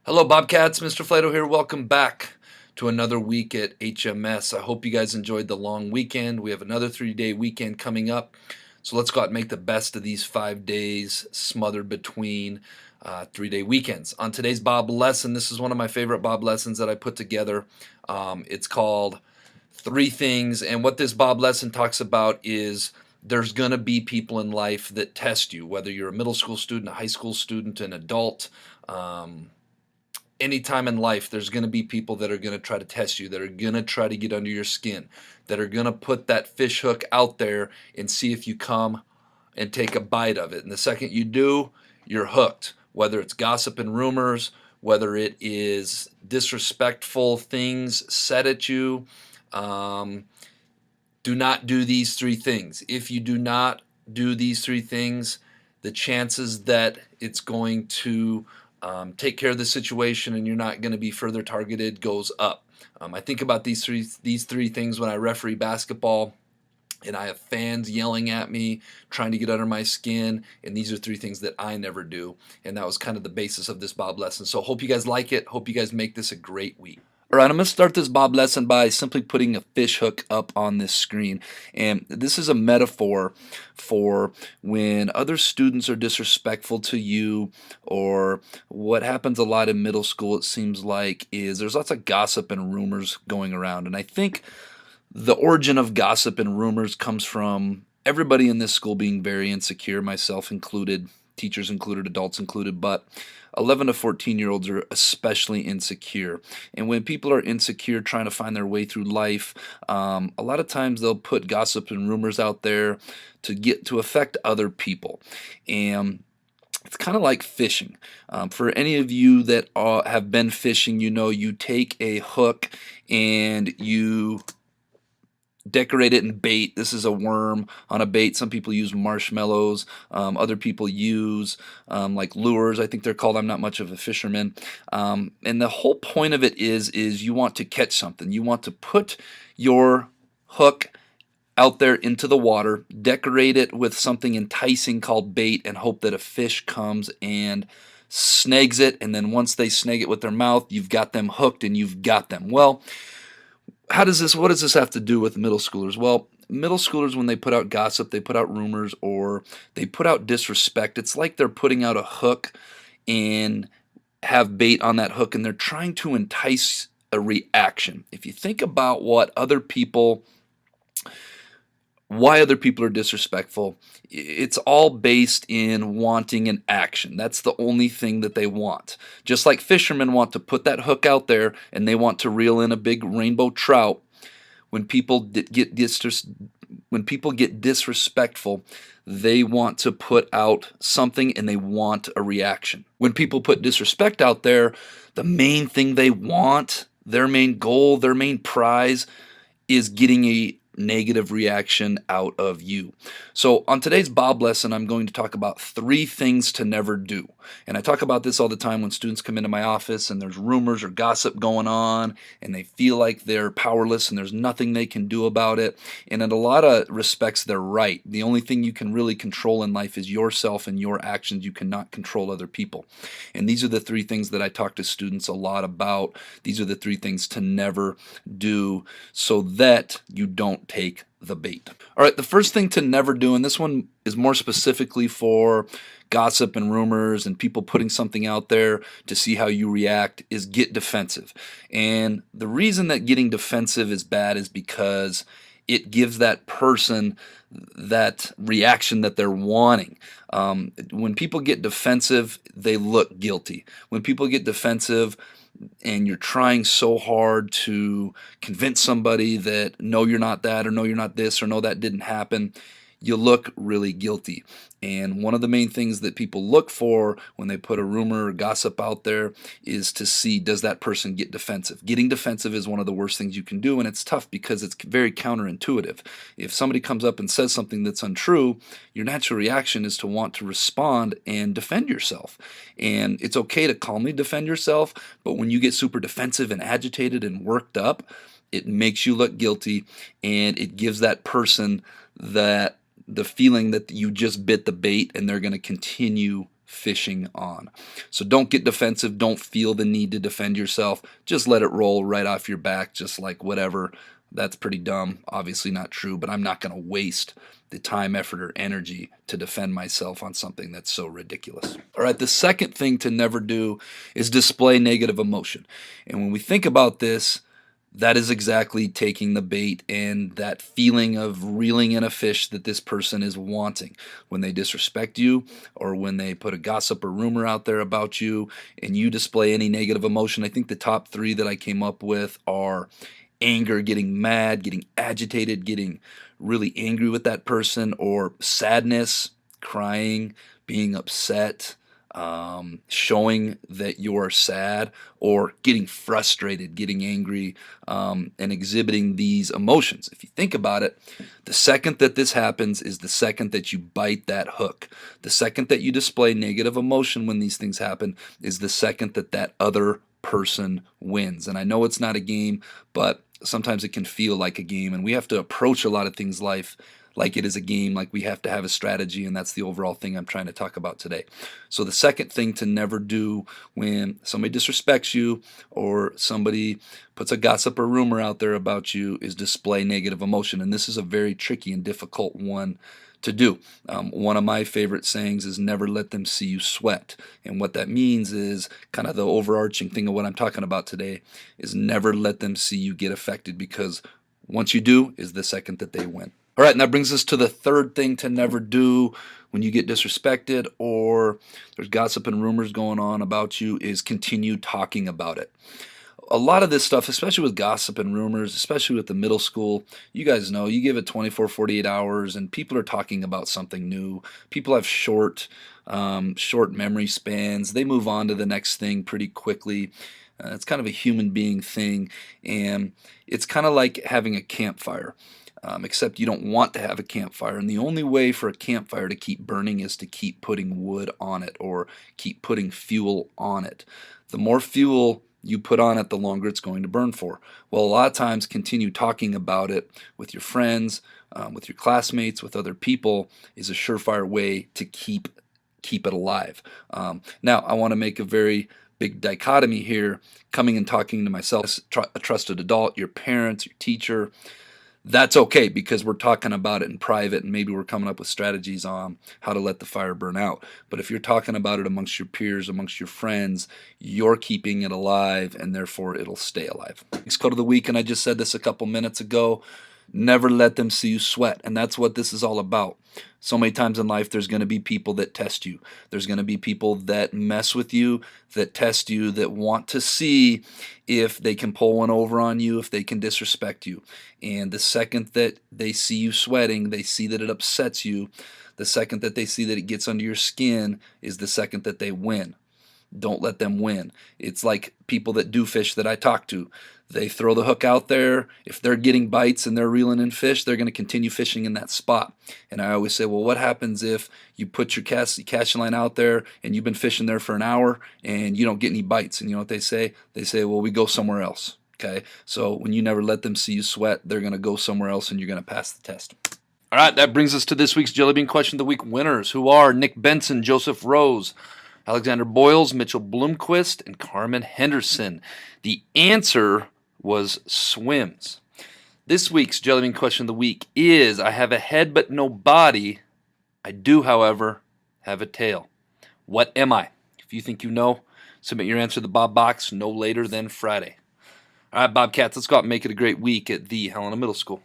Hello, Bobcats. Mr. Flato here. Welcome back to another week at HMS. I hope you guys enjoyed the long weekend. We have another 3-day weekend coming up. So let's go out and make the best of these 5 days smothered between 3-day weekends. On today's Bob lesson, this is one of my favorite Bob lessons that I put together. It's called Three Things. And what this Bob lesson talks about is there's going to be people in life that test you, whether you're a middle school student, a high school student, an adult. Anytime in life, there's going to be people that are going to try to test you, that are going to try to get under your skin, that are going to put that fish hook out there and see if you come and take a bite of it. And the second you do, you're hooked. Whether it's gossip and rumors, whether it is disrespectful things said at you, do not do these three things. If you do not do these three things, the chances that it's going to take care of the situation and you're not going to be further targeted goes up. I think about these three things when I referee basketball and I have fans yelling at me, trying to get under my skin, and these are three things that I never do. And that was kind of the basis of this Bob lesson. So hope you guys like it. Hope you guys make this a great week. All right, I'm going to start this Bob lesson by simply putting a fish hook up on this screen. And this is a metaphor for when other students are disrespectful to you, or what happens a lot in middle school, it seems like, is there's lots of gossip and rumors going around. And I think the origin of gossip and rumors comes from everybody in this school being very insecure, myself included, teachers included, adults included, but 11 to 14-year-olds are especially insecure. And when people are insecure trying to find their way through life, a lot of times they'll put gossip and rumors out there to affect other people. And it's kind of like fishing. For any of you that have been fishing, you know you take a hook and you decorate it in bait. This is a worm on a bait. Some people use marshmallows. Other people use like lures, I think they're called. I'm not much of a fisherman. And the whole point of it is you want to catch something. You want to put your hook out there into the water, decorate it with something enticing called bait, and hope that a fish comes and snags it. And then once they snag it with their mouth, you've got them hooked and you've got them. Well, what does this have to do with middle schoolers? Well, middle schoolers, when they put out gossip, they put out rumors, or they put out disrespect, it's like they're putting out a hook and have bait on that hook, and they're trying to entice a reaction. If you think about why other people are disrespectful, it's all based in wanting an action. That's the only thing that they want. Just like fishermen want to put that hook out there and they want to reel in a big rainbow trout, when people get disrespectful, they want to put out something and they want a reaction. When people put disrespect out there, the main thing they want, their main goal, their main prize, is getting a negative reaction out of you. So on today's Bob lesson, I'm going to talk about 3 things to never do. And I talk about this all the time when students come into my office and there's rumors or gossip going on and they feel like they're powerless and there's nothing they can do about it. And in a lot of respects, they're right. The only thing you can really control in life is yourself and your actions. You cannot control other people. And these are the 3 things that I talk to students a lot about. These are the 3 things to never do so that you don't take the bait. All right, the first thing to never do, and this one is more specifically for gossip and rumors and people putting something out there to see how you react, is get defensive. And the reason that getting defensive is bad is because it gives that person that reaction that they're wanting. When people get defensive, they look guilty. When people get defensive, and you're trying so hard to convince somebody that no, you're not that, or no, you're not this, or no, that didn't happen, you look really guilty. And one of the main things that people look for when they put a rumor or gossip out there is to see, does that person get defensive? Getting defensive is one of the worst things you can do, and it's tough because it's very counterintuitive. If somebody comes up and says something that's untrue, your natural reaction is to want to respond and defend yourself. And it's okay to calmly defend yourself, but when you get super defensive and agitated and worked up, it makes you look guilty, and it gives that person the feeling that you just bit the bait and they're going to continue fishing on. So don't get defensive. Don't feel the need to defend yourself. Just let it roll right off your back, just like whatever. That's pretty dumb. Obviously not true, but I'm not going to waste the time, effort, or energy to defend myself on something that's so ridiculous. All right, the second thing to never do is display negative emotion. And when we think about this, that is exactly taking the bait and that feeling of reeling in a fish that this person is wanting. When they disrespect you, or when they put a gossip or rumor out there about you and you display any negative emotion, I think the top three that I came up with are anger, getting mad, getting agitated, getting really angry with that person, or sadness, crying, being upset, showing that you're sad, or getting frustrated, getting angry, and exhibiting these emotions. If you think about it, the second that this happens is the second that you bite that hook. The second that you display negative emotion when these things happen is the second that that other person wins. And I know it's not a game, but sometimes it can feel like a game, and we have to approach a lot of things life like it is a game, like we have to have a strategy, and that's the overall thing I'm trying to talk about today. So the second thing to never do when somebody disrespects you or somebody puts a gossip or rumor out there about you is display negative emotion, and this is a very tricky and difficult one to do. One of my favorite sayings is never let them see you sweat. And what that means is kind of the overarching thing of what I'm talking about today is never let them see you get affected, because once you do is the second that they win. All right, and that brings us to the third thing to never do when you get disrespected or there's gossip and rumors going on about you is continue talking about it. A lot of this stuff, especially with gossip and rumors, especially with the middle school, you guys know, you give it 24, 48 hours and people are talking about something new. People have short memory spans. They move on to the next thing pretty quickly. It's kind of a human being thing, and it's kind of like having a campfire. Except you don't want to have a campfire, and the only way for a campfire to keep burning is to keep putting wood on it or keep putting fuel on it. The more fuel you put on it, the longer it's going to burn for. Well, a lot of times continue talking about it with your friends, with your classmates, with other people is a surefire way to keep it alive. Now, I want to make a very big dichotomy here, coming and talking to myself, a trusted adult, your parents, your teacher. That's okay, because we're talking about it in private and maybe we're coming up with strategies on how to let the fire burn out. But if you're talking about it amongst your peers, amongst your friends, you're keeping it alive, and therefore it'll stay alive. Next quote of the week, and I just said this a couple minutes ago, never let them see you sweat. And that's what this is all about. So many times in life there's going to be people that test you. There's going to be people that mess with you, that test you, that want to see if they can pull one over on you, if they can disrespect you. And the second that they see you sweating, they see that it upsets you, the second that they see that it gets under your skin is the second that they win. Don't let them win. It's like people that do fish that I talk to. They throw the hook out there. If they're getting bites and they're reeling in fish, they're going to continue fishing in that spot. And I always say, well, what happens if you put your casting line out there and you've been fishing there for an hour and you don't get any bites? And you know what they say? They say, well, we go somewhere else. Okay? So when you never let them see you sweat, they're going to go somewhere else and you're going to pass the test. All right, that brings us to this week's Jellybean Question of the Week winners, who are Nick Benson, Joseph Rose, Alexander Boyles, Mitchell Bloomquist, and Carmen Henderson. The answer was swims. This week's Jellybean Question of the Week is, I have a head but no body. I do, however, have a tail. What am I? If you think you know, submit your answer to the Bob Box no later than Friday. All right, Bobcats, let's go out and make it a great week at the Helena Middle School.